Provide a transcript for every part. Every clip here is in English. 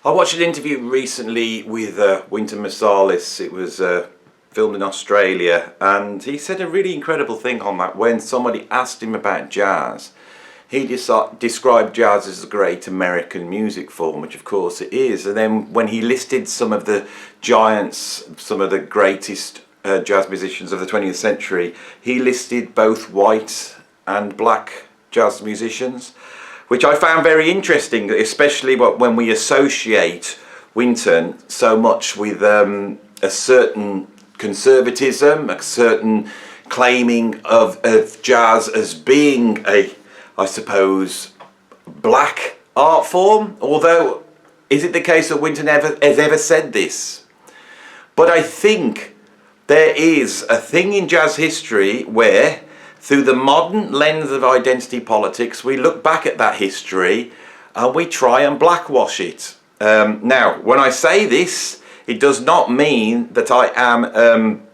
I watched an interview recently with Wynton Marsalis. It was filmed in Australia, and he said a really incredible thing on that. When somebody asked him about jazz, he described jazz as a great American music form, which of course it is. And then when he listed some of the giants, some of the greatest jazz musicians of the 20th century, he listed both white and black jazz musicians, which I found very interesting, especially when we associate Wynton so much with a certain conservatism, a certain claiming of jazz as being a, I suppose, black art form. Although, is it the case that Wynton has ever said this? But I think there is a thing in jazz history where, through the modern lens of identity politics, we look back at that history and we try and blackwash it. Now, when I say this, it does not mean that I am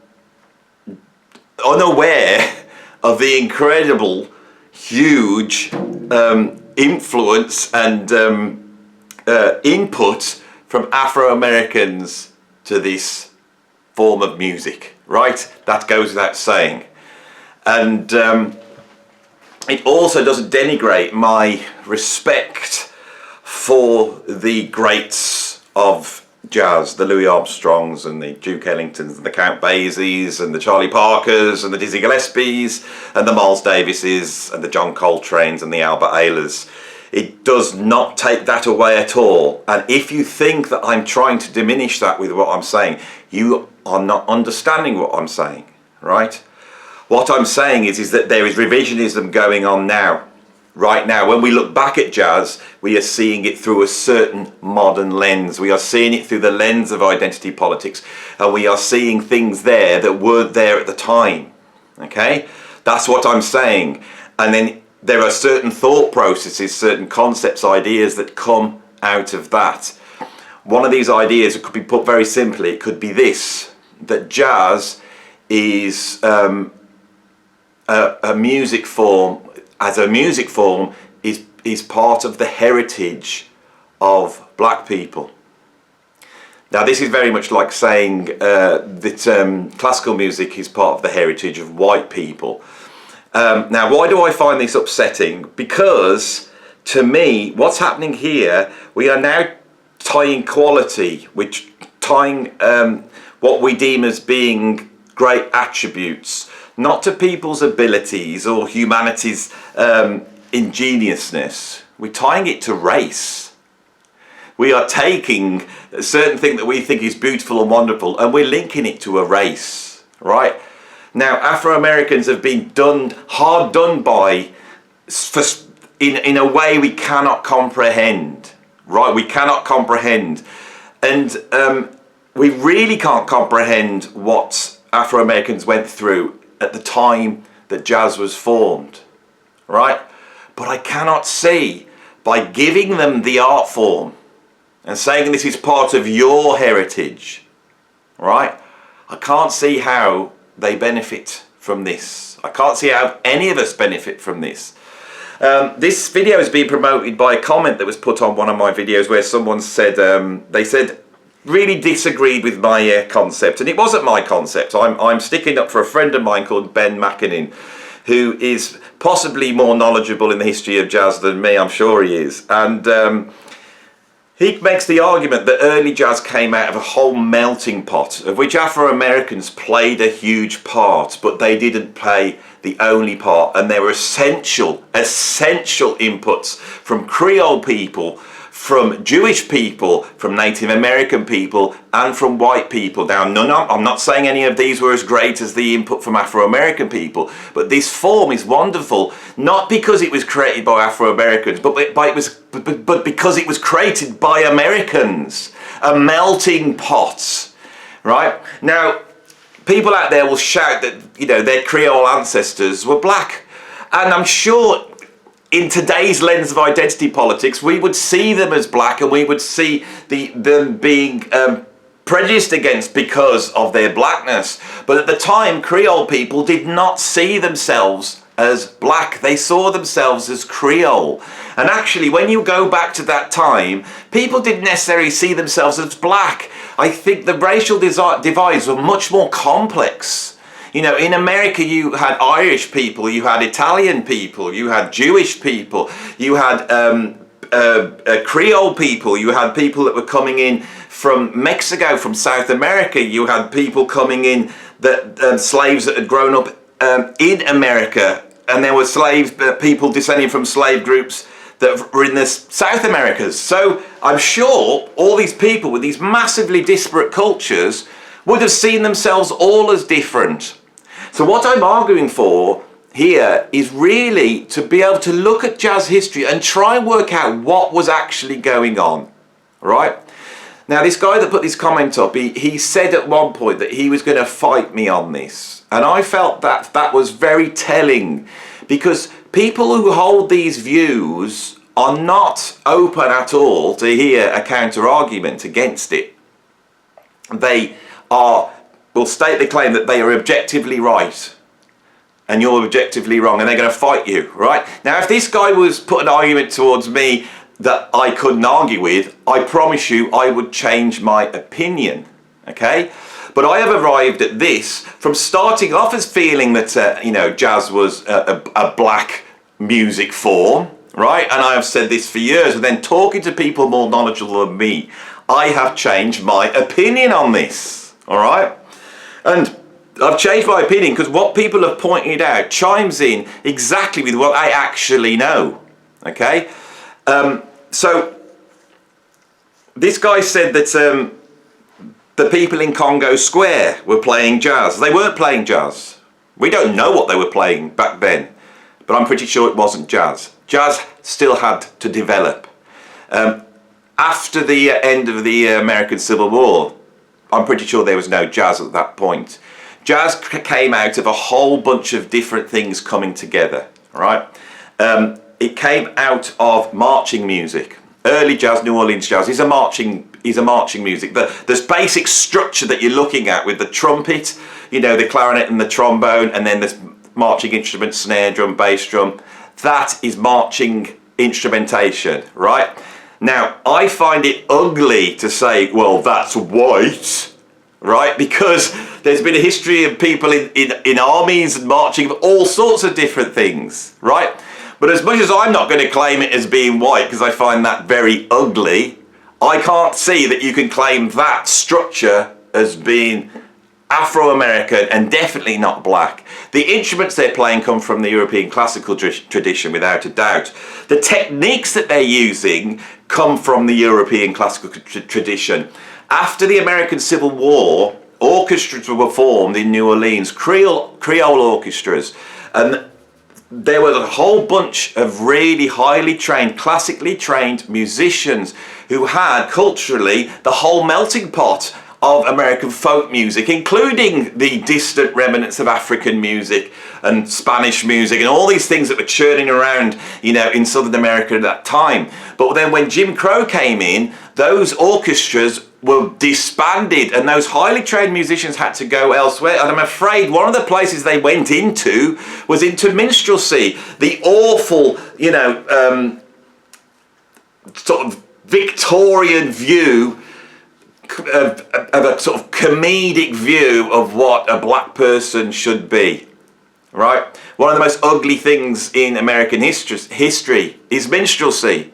unaware of the incredible, huge influence and input from Afro-Americans to this form of music, right? That goes without saying. And it also doesn't denigrate my respect for the greats of jazz, the Louis Armstrongs and the Duke Ellingtons and the Count Basies and the Charlie Parkers and the Dizzy Gillespies and the Miles Davises and the John Coltranes and the Albert Ahlers. It does not take that away at all. And if you think that I'm trying to diminish that with what I'm saying, you are not understanding what I'm saying, right? What I'm saying is that there is revisionism going on now, right now. When we look back at jazz, we are seeing it through a certain modern lens. We are seeing it through the lens of identity politics, and we are seeing things there that weren't there at the time, okay? That's what I'm saying. And then there are certain thought processes, certain concepts, ideas that come out of that. One of these ideas, it could be put very simply, it could be this, that jazz is a music form, as a music form, is part of the heritage of black people. Now, this is very much like saying that classical music is part of the heritage of white people. Now, why do I find this upsetting? Because, to me, what's happening here, we are now tying quality, which tying what we deem as being great attributes, not to people's abilities or humanity's ingeniousness. We're tying it to race. We are taking a certain thing that we think is beautiful and wonderful, and we're linking it to a race, right? Now, Afro-Americans have been hard done by in a way we cannot comprehend, right? We cannot comprehend. And we really can't comprehend what Afro-Americans went through at the time that jazz was formed, right? But I cannot see, by giving them the art form and saying this is part of your heritage, right? I can't see how they benefit from this. I can't see how any of us benefit from this. This video is being promoted by a comment that was put on one of my videos where someone said, they said, really disagreed with my concept, and it wasn't my concept. I'm sticking up for a friend of mine called Ben McInnes, who is possibly more knowledgeable in the history of jazz than me. I'm sure he is, and he makes the argument that early jazz came out of a whole melting pot, of which Afro-Americans played a huge part, but they didn't play the only part, and there were essential inputs from Creole people, from Jewish people, from Native American people, and from white people. Now, I'm not saying any of these were as great as the input from Afro-American people, but this form is wonderful, not because it was created by Afro-Americans, but because it was created by Americans. A melting pot, right? Now, people out there will shout that, you know, their Creole ancestors were black, and I'm sure in today's lens of identity politics, we would see them as black, and we would see them being prejudiced against because of their blackness. But at the time, Creole people did not see themselves as black. They saw themselves as Creole. And actually, when you go back to that time, people didn't necessarily see themselves as black. I think the racial divides were much more complex. You know, in America, you had Irish people, you had Italian people, you had Jewish people, you had Creole people, you had people that were coming in from Mexico, from South America, you had people coming in, that slaves that had grown up in America, and there were people descending from slave groups that were in the South Americas. So I'm sure all these people with these massively disparate cultures would have seen themselves all as different. So what I'm arguing for here is really to be able to look at jazz history and try and work out what was actually going on, right? Now, this guy that put this comment up, he said at one point that he was going to fight me on this. And I felt that that was very telling, because people who hold these views are not open at all to hear a counter-argument against it. They will state the claim that they are objectively right and you're objectively wrong, and they're going to fight you, right? Now, if this guy was put an argument towards me that I couldn't argue with, I promise you I would change my opinion, okay? But I have arrived at this from starting off as feeling that, you know, jazz was a black music form, right? And I have said this for years, and then talking to people more knowledgeable than me, I have changed my opinion on this, all right? And I've changed my opinion because what people have pointed out chimes in exactly with what I actually know, okay? So this guy said that the people in Congo Square were playing jazz. They weren't playing jazz. We don't know what they were playing back then, but I'm pretty sure it wasn't jazz. Jazz still had to develop. After the end of the American Civil War, I'm pretty sure there was no jazz at that point. Jazz came out of a whole bunch of different things coming together, right? It came out of marching music. Early jazz, New Orleans jazz, is a marching music. The basic structure that you're looking at with the trumpet, you know, the clarinet and the trombone, and then this marching instrument, snare drum, bass drum, that is marching instrumentation, right? Now, I find it ugly to say, well, that's white, right? Because there's been a history of people in armies and marching of all sorts of different things, right? But as much as I'm not going to claim it as being white because I find that very ugly, I can't see that you can claim that structure as being Afro-American and definitely not black. The instruments they're playing come from the European classical tradition, without a doubt. The techniques that they're using come from the European classical tradition. After the American Civil War, orchestras were formed in New Orleans, Creole orchestras, and there was a whole bunch of really highly trained, classically trained musicians who had culturally the whole melting pot of American folk music, including the distant remnants of African music and Spanish music and all these things that were churning around, you know, in Southern America at that time. But then when Jim Crow came in, those orchestras were disbanded and those highly trained musicians had to go elsewhere. And I'm afraid one of the places they went into was into minstrelsy, the awful, you know, sort of Victorian view of a sort of comedic view of what a black person should be, right? One of the most ugly things in American history is minstrelsy.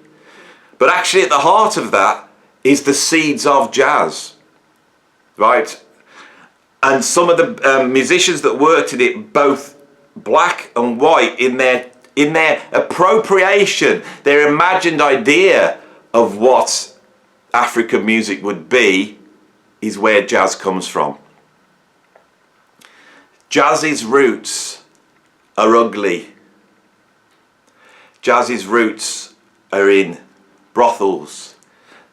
But actually at the heart of that is the seeds of jazz, right? And some of the musicians that worked in it, both black and white, in their appropriation, their imagined idea of what African music would be, is where jazz comes from. Jazz's roots are ugly. Jazz's roots are in brothels.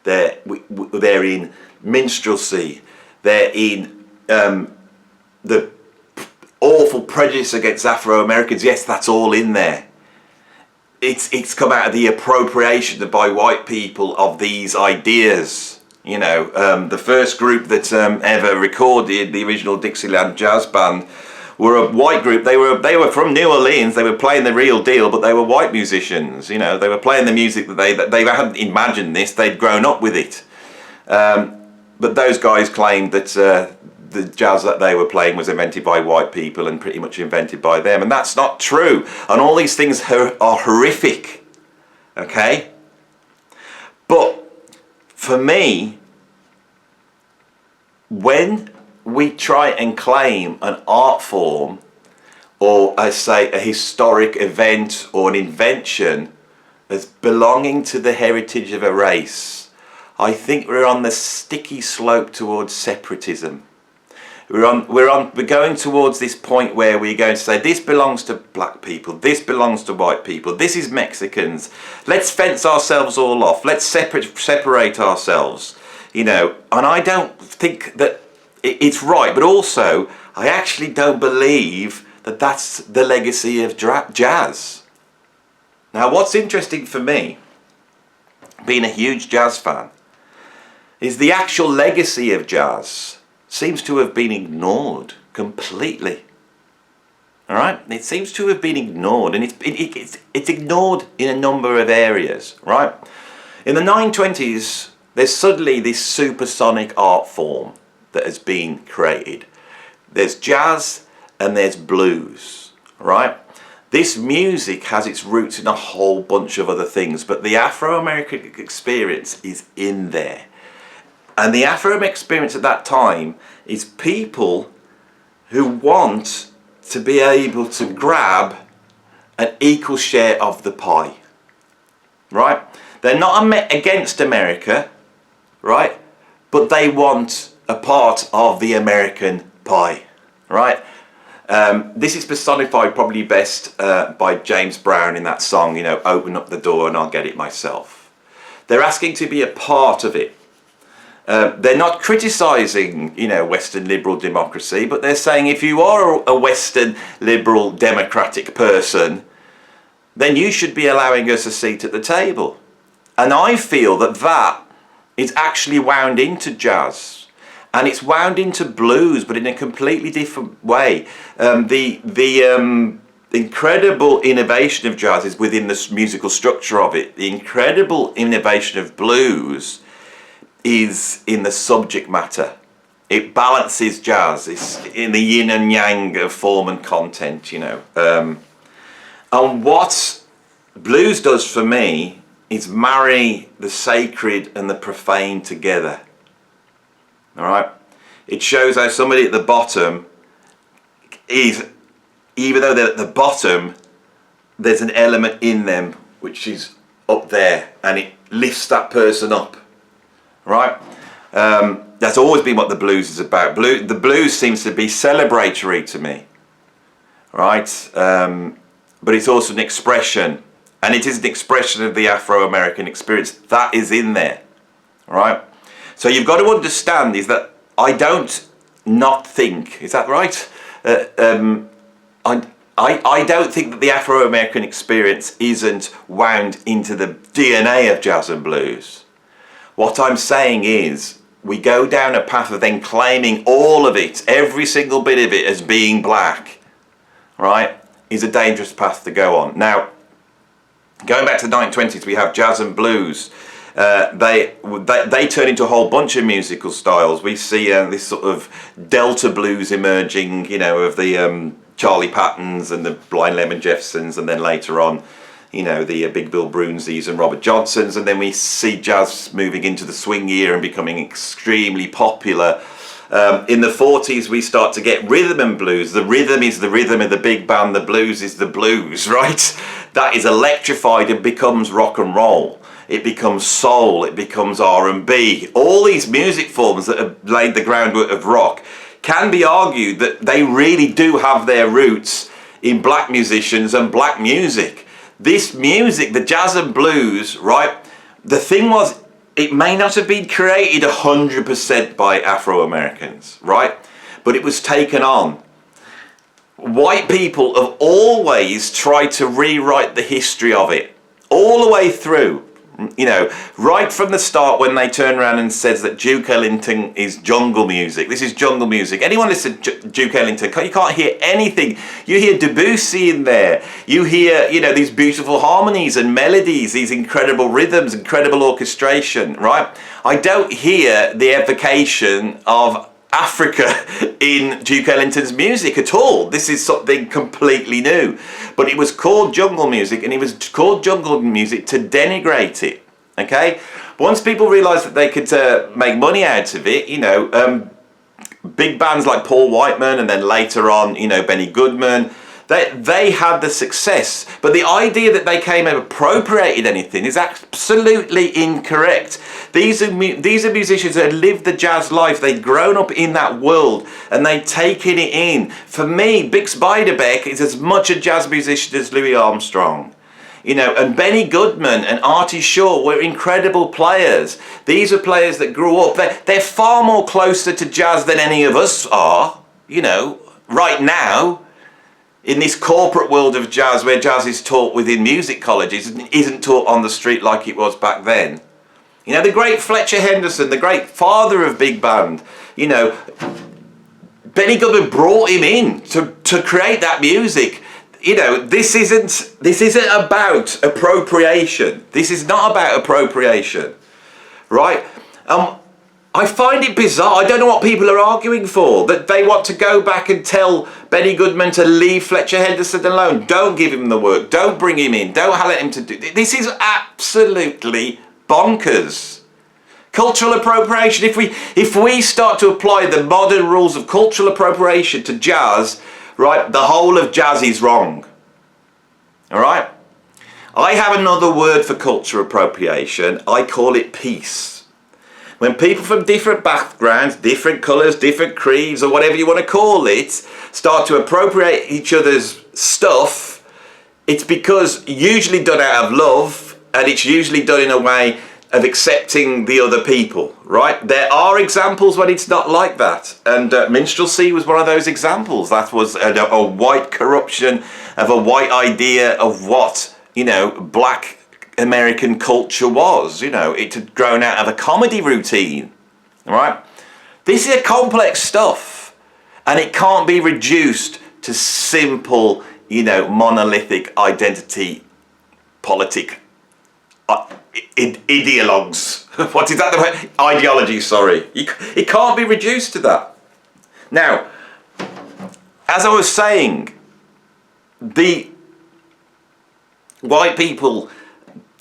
They're in minstrelsy. They're in the awful prejudice against Afro-Americans. Yes, that's all in there. It's come out of the appropriation by white people of these ideas. You know, the first group that ever recorded the original Dixieland jazz band were a white group. They were from New Orleans. They were playing the real deal, but they were white musicians. You know, they were playing the music that they hadn't imagined this. They'd grown up with it. But those guys claimed that the jazz that they were playing was invented by white people and pretty much invented by them, and that's not true. And all these things are horrific. Okay, but for me, when we try and claim an art form, or I say a historic event or an invention, as belonging to the heritage of a race, I think we're on the sticky slope towards separatism. We're going towards this point where we're going to say this belongs to black people, this belongs to white people, this is Mexicans. Let's fence ourselves all off. Let's separate ourselves. You know, and I don't think that it's right, but also I actually don't believe that that's the legacy of jazz. Now, what's interesting for me, being a huge jazz fan, is the actual legacy of jazz seems to have been ignored completely. All right, it seems to have been ignored, and it's ignored in a number of areas. Right, in the 1920s, there's suddenly this supersonic art form that has been created. There's jazz and there's blues. Right, this music has its roots in a whole bunch of other things, but the Afro-American experience is in there. And the Afro-American experience at that time is people who want to be able to grab an equal share of the pie. Right? They're not against America, right? But they want a part of the American pie, right? This is personified probably best by James Brown in that song, you know, open up the door and I'll get it myself. They're asking to be a part of it. They're not criticising, you know, Western liberal democracy, but they're saying if you are a Western liberal democratic person, then you should be allowing us a seat at the table. And I feel that that is actually wound into jazz, and it's wound into blues, but in a completely different way. The incredible innovation of jazz is within the musical structure of it. The incredible innovation of blues is in the subject matter. It balances jazz. It's in the yin and yang of form and content, you know. And what blues does for me is marry the sacred and the profane together. All right? It shows how somebody at the bottom is, even though they're at the bottom, there's an element in them which is up there, and it lifts that person up. Right? That's always been what the blues is about. The blues seems to be celebratory to me. Right? But it's also an expression. And it is an expression of the Afro-American experience. That is in there. Right? So you've got to understand is that I don't not think, is that right? I don't think that the Afro-American experience isn't wound into the DNA of jazz and blues. What I'm saying is, we go down a path of then claiming all of it, every single bit of it as being black, right, is a dangerous path to go on. Now, going back to the 1920s, we have jazz and blues. They turn into a whole bunch of musical styles. We see this sort of Delta blues emerging, you know, of the Charlie Pattons and the Blind Lemon Jeffersons, and then later on, you know, the Big Bill Broonsies and Robert Johnsons, and then we see jazz moving into the swing era and becoming extremely popular. In the 40s, we start to get rhythm and blues. The rhythm is the rhythm of the big band, the blues is the blues, right? That is electrified and becomes rock and roll. It becomes soul, it becomes R&B. All these music forms that have laid the groundwork of rock can be argued that they really do have their roots in black musicians and black music. This music, the jazz and blues, right? The thing was, it may not have been created 100% by Afro-Americans, right? But it was taken on. White people have always tried to rewrite the history of it, all the way through, You know, right from the start when they turn around and says that Duke Ellington is jungle music. This is jungle music. Anyone listen to Duke Ellington, you can't hear anything. You hear Debussy in there. You hear, you know, these beautiful harmonies and melodies, these incredible rhythms, incredible orchestration, right? I don't hear the evocation of Africa in Duke Ellington's music at all. This is something completely new. But it was called jungle music, and it was called jungle music to denigrate it. Okay? Once people realised that they could make money out of it, you know, big bands like Paul Whiteman, and then later on, you know, Benny Goodman, they had the success. But the idea that they came and appropriated anything is absolutely incorrect. These are musicians that had lived the jazz life. They'd grown up in that world and they'd taken it in. For me, Bix Beiderbecke is as much a jazz musician as Louis Armstrong. You know, and Benny Goodman and Artie Shaw were incredible players. These are players that grew up. They're far more closer to jazz than any of us are, you know, right now. In this corporate world of jazz, where jazz is taught within music colleges and isn't taught on the street like it was back then. You know, the great Fletcher Henderson, the great father of big band, you know, Benny Goodman brought him in to create that music. You know, this isn't about appropriation. This is not about appropriation, right? I find it bizarre. I don't know what people are arguing for. That they want to go back and tell Benny Goodman to leave Fletcher Henderson alone. Don't give him the work. Don't bring him in. Don't let him to do this. Is absolutely bonkers. Cultural appropriation. If we start to apply the modern rules of cultural appropriation to jazz, right, the whole of jazz is wrong. All right? I have another word for cultural appropriation. I call it peace. When people from different backgrounds, different colours, different creeds, or whatever you want to call it, start to appropriate each other's stuff, it's because usually done out of love, and it's usually done in a way of accepting the other people, right? There are examples when it's not like that, and minstrelsy was one of those examples. That was a white corruption of a white idea of what, you know, black American culture was. You know, it had grown out of a comedy routine, right? This is complex stuff, and it can't be reduced to simple, you know, monolithic identity politic ideologues. What is that the word? Ideology, sorry. It can't be reduced to that. Now, as I was saying, the white people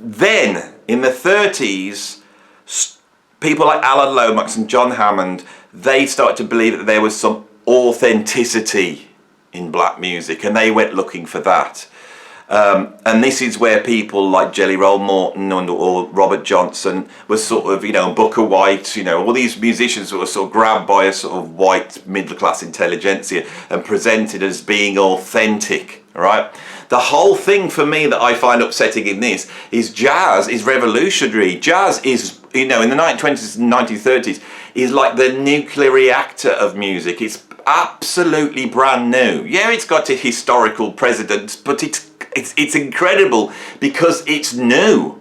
then, in the 30s, people like Alan Lomax and John Hammond, they started to believe that there was some authenticity in black music, and they went looking for that. And this is where people like Jelly Roll Morton or Robert Johnson was sort of, you know, Booker White, you know, all these musicians were sort of grabbed by a sort of white middle-class intelligentsia and presented as being authentic, right? The whole thing for me that I find upsetting in this is jazz is revolutionary. Jazz is, you know, in the 1920s and 1930s, is like the nuclear reactor of music. It's absolutely brand new. Yeah, it's got a historical precedent, but it's incredible because it's new,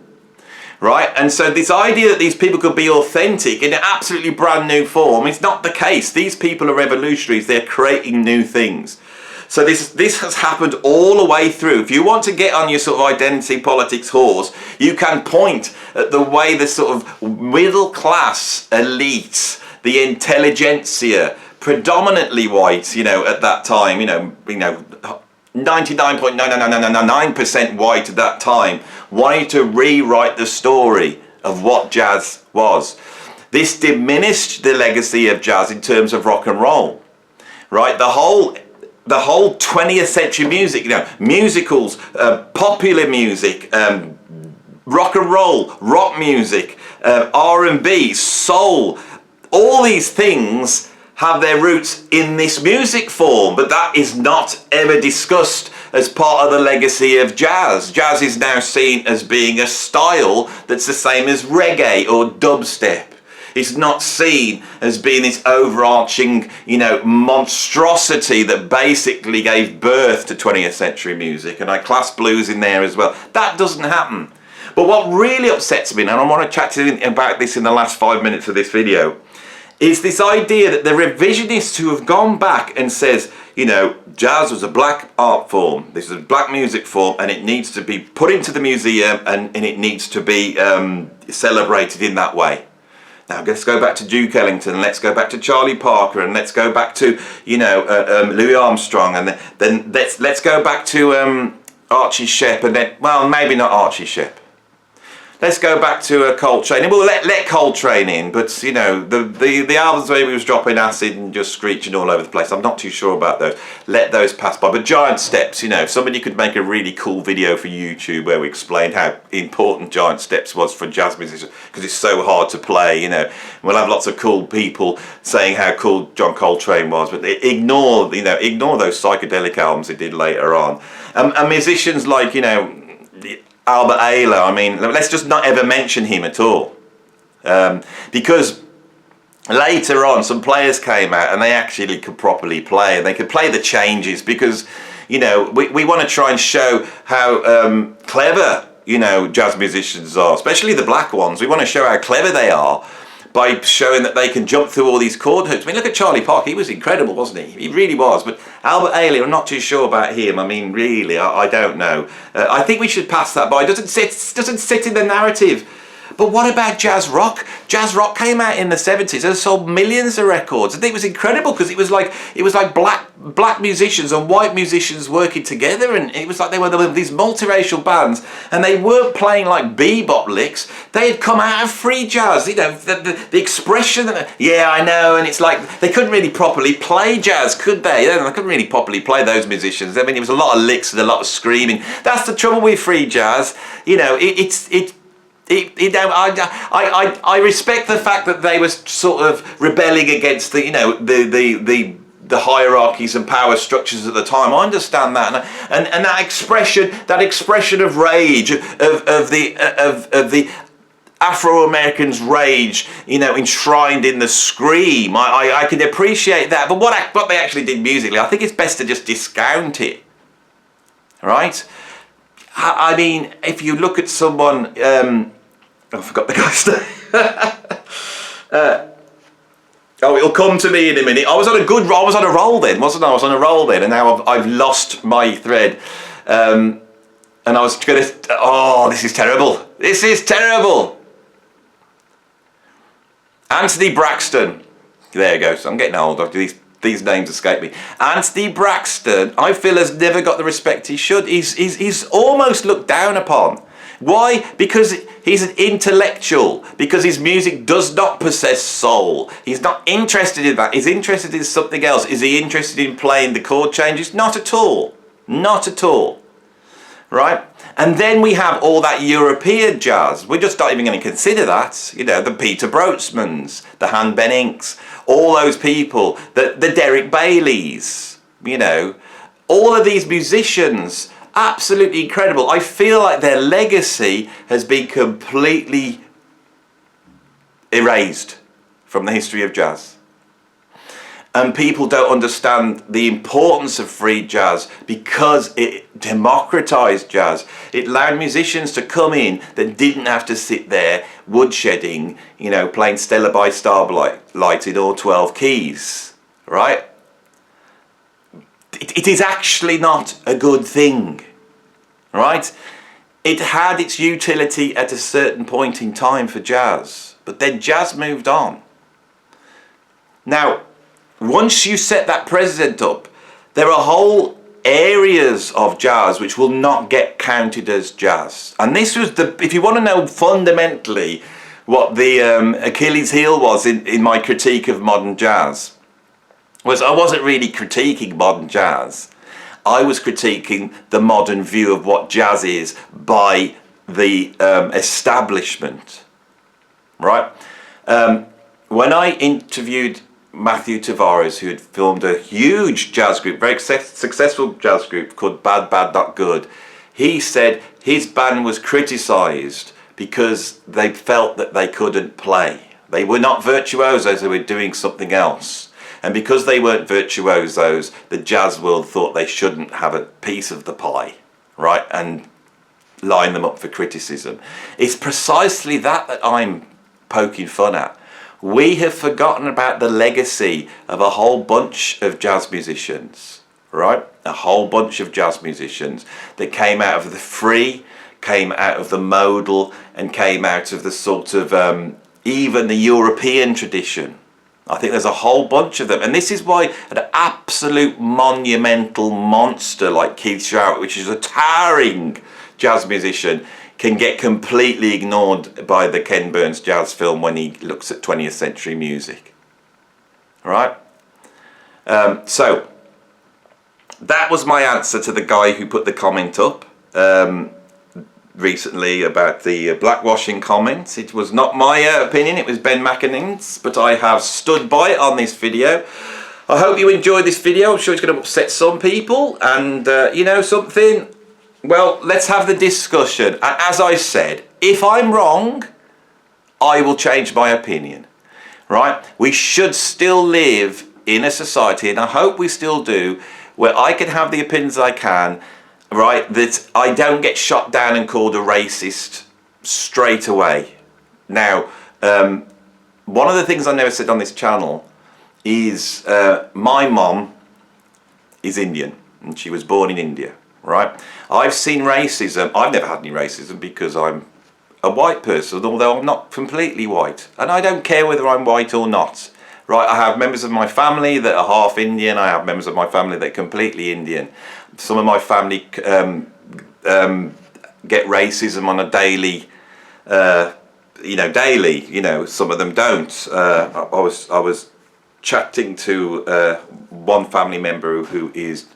right? And so this idea that these people could be authentic in an absolutely brand new form is not the case. These people are revolutionaries. They're creating new things. So this has happened all the way through. If you want to get on your sort of identity politics horse, you can point at the way the sort of middle class elite, the intelligentsia, predominantly white, you know, at that time, you know, 99.99999% white at that time, wanted to rewrite the story of what jazz was. This diminished the legacy of jazz in terms of rock and roll, right? The whole 20th century music, you know, musicals, popular music, rock and roll, rock music, R&B, soul, all these things have their roots in this music form, but that is not ever discussed as part of the legacy of jazz. Jazz is now seen as being a style that's the same as reggae or dubstep. It's not seen as being this overarching, you know, monstrosity that basically gave birth to 20th century music. And I class blues in there as well. That doesn't happen. But what really upsets me, and I want to chat to you about this in the last 5 minutes of this video, is this idea that the revisionists who have gone back and says, you know, jazz was a black art form, this is a black music form, and it needs to be put into the museum and it needs to be celebrated in that way. Now let's go back to Duke Ellington, let's go back to Charlie Parker, and let's go back to, you know, Louis Armstrong, and then let's go back to Archie Shepp, and then, well, maybe not Archie Shepp. Let's go back to Coltrane. Well, let Coltrane in, but you know, the albums where he was dropping acid and just screeching all over the place, I'm not too sure about those. Let those pass by. But Giant Steps, you know, if somebody could make a really cool video for YouTube where we explained how important Giant Steps was for jazz musicians, because it's so hard to play, you know. We'll have lots of cool people saying how cool John Coltrane was, but ignore those psychedelic albums he did later on. And musicians like, you know, Albert Ayler, I mean, let's just not ever mention him at all. Because later on, some players came out and they actually could properly play, and they could play the changes, because, you know, we want to try and show how clever, you know, jazz musicians are, especially the black ones. We want to show how clever they are by showing that they can jump through all these chord hooks. I mean, look at Charlie Parker, he was incredible, wasn't he? He really was. But Albert Ayler, I'm not too sure about him. I mean, really, I don't know. I think we should pass that by. It doesn't sit in the narrative. But what about jazz rock? Jazz rock came out in the 70s and sold millions of records. I think it was incredible, because it was like black musicians and white musicians working together, and it was like they were these multiracial bands, and they weren't playing like bebop licks. They had come out of free jazz, you know, the expression. Yeah, I know, and it's like they couldn't really properly play jazz, could they? They couldn't really properly play, those musicians. I mean, it was a lot of licks and a lot of screaming. That's the trouble with free jazz. You know, I respect the fact that they were sort of rebelling against the, you know, the hierarchies and power structures at the time. I understand that, and that expression of rage of the Afro-Americans' rage, you know, enshrined in the scream. I can appreciate that, but what they actually did musically, I think it's best to just discount it, right? I mean, if you look at someone, I forgot the guy's name. It'll come to me in a minute. I was on a roll then, wasn't I? I was on a roll then, and now I've lost my thread. And I was gonna. Oh, this is terrible. This is terrible. Anthony Braxton. There you go. So I'm getting old. These names escape me. Anthony Braxton, I feel, has never got the respect he should. He's almost looked down upon. Why? Because he's an intellectual. Because his music does not possess soul. He's not interested in that. He's interested in something else. Is he interested in playing the chord changes? Not at all. Not at all. Right? And then we have all that European jazz. We're just not even going to consider that. You know, the Peter Brotzmans, the Han Benninks, all those people, the Derek Baileys, you know, all of these musicians, absolutely incredible. I feel like their legacy has been completely erased from the history of jazz. And people don't understand the importance of free jazz, because it democratized jazz. It allowed musicians to come in that didn't have to sit there woodshedding, you know, playing Stella by Starlight in all 12 keys, right? It is actually not a good thing, right? It had its utility at a certain point in time for jazz, but then jazz moved on. Now, once you set that precedent up, there are whole areas of jazz which will not get counted as jazz. And this was if you want to know fundamentally what the Achilles heel was in my critique of modern jazz, was I wasn't really critiquing modern jazz. I was critiquing the modern view of what jazz is by the establishment, right? When I interviewed Matthew Tavares, who had filmed a huge jazz group, very successful jazz group called Bad Bad Not Good, he said his band was criticised because they felt that they couldn't play. They were not virtuosos, they were doing something else. And because they weren't virtuosos, the jazz world thought they shouldn't have a piece of the pie, right? And line them up for criticism. It's precisely that I'm poking fun at. We have forgotten about the legacy of a whole bunch of jazz musicians, right? A whole bunch of jazz musicians that came out of the free, came out of the modal, and came out of the sort of even the European tradition. I think there's a whole bunch of them, and this is why an absolute monumental monster like Keith Jarrett, which is a towering jazz musician, can get completely ignored by the Ken Burns jazz film when he looks at 20th century music. All right? So that was my answer to the guy who put the comment up recently about the blackwashing comment. It was not my opinion, it was Ben McAnin's, but I have stood by it on this video. I hope you enjoyed this video. I'm sure it's going to upset some people, and you know something, well, let's have the discussion. And as I said, if I'm wrong, I will change my opinion, right? We should still live in a society, and I hope we still do, where I can have the opinions I can, right, that I don't get shot down and called a racist straight away. Now, one of the things I never said on this channel is my mom is Indian, and she was born in India, right? I've seen racism. I've never had any racism because I'm a white person, although I'm not completely white, and I don't care whether I'm white or not. Right, I have members of my family that are half Indian. I have members of my family that are completely Indian. Some of my family get racism on a daily, some of them don't. I was chatting to one family member who is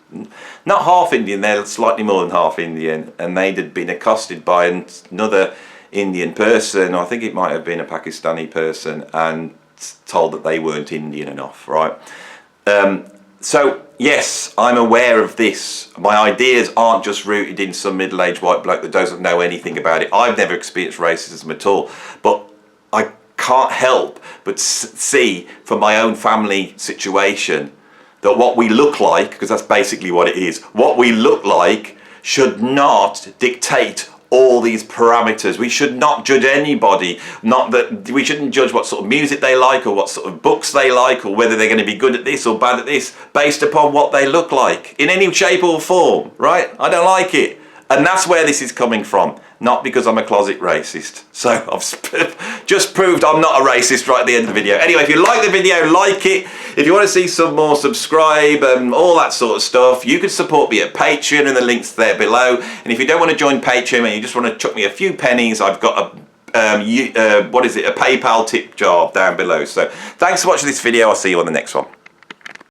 not half Indian, they're slightly more than half Indian, and they'd been accosted by another Indian person, I think it might have been a Pakistani person, and told that they weren't Indian enough, right? So yes, I'm aware of this. My ideas aren't just rooted in some middle-aged white bloke that doesn't know anything about it. I've never experienced racism at all, but I can't help but see from my own family situation that what we look like, because that's basically what it is, what we look like should not dictate all these parameters. We should not judge anybody, we shouldn't judge what sort of music they like or what sort of books they like or whether they're going to be good at this or bad at this based upon what they look like in any shape or form, right? I don't like it. And that's where this is coming from, not because I'm a closet racist. So I've just proved I'm not a racist right at the end of the video. Anyway, if you like the video, like it. If you want to see some more, subscribe and all that sort of stuff. You can support me at Patreon, and the link's there below. And if you don't want to join Patreon and you just want to chuck me a few pennies, I've got a PayPal tip jar down below. So thanks for watching this video. I'll see you on the next one.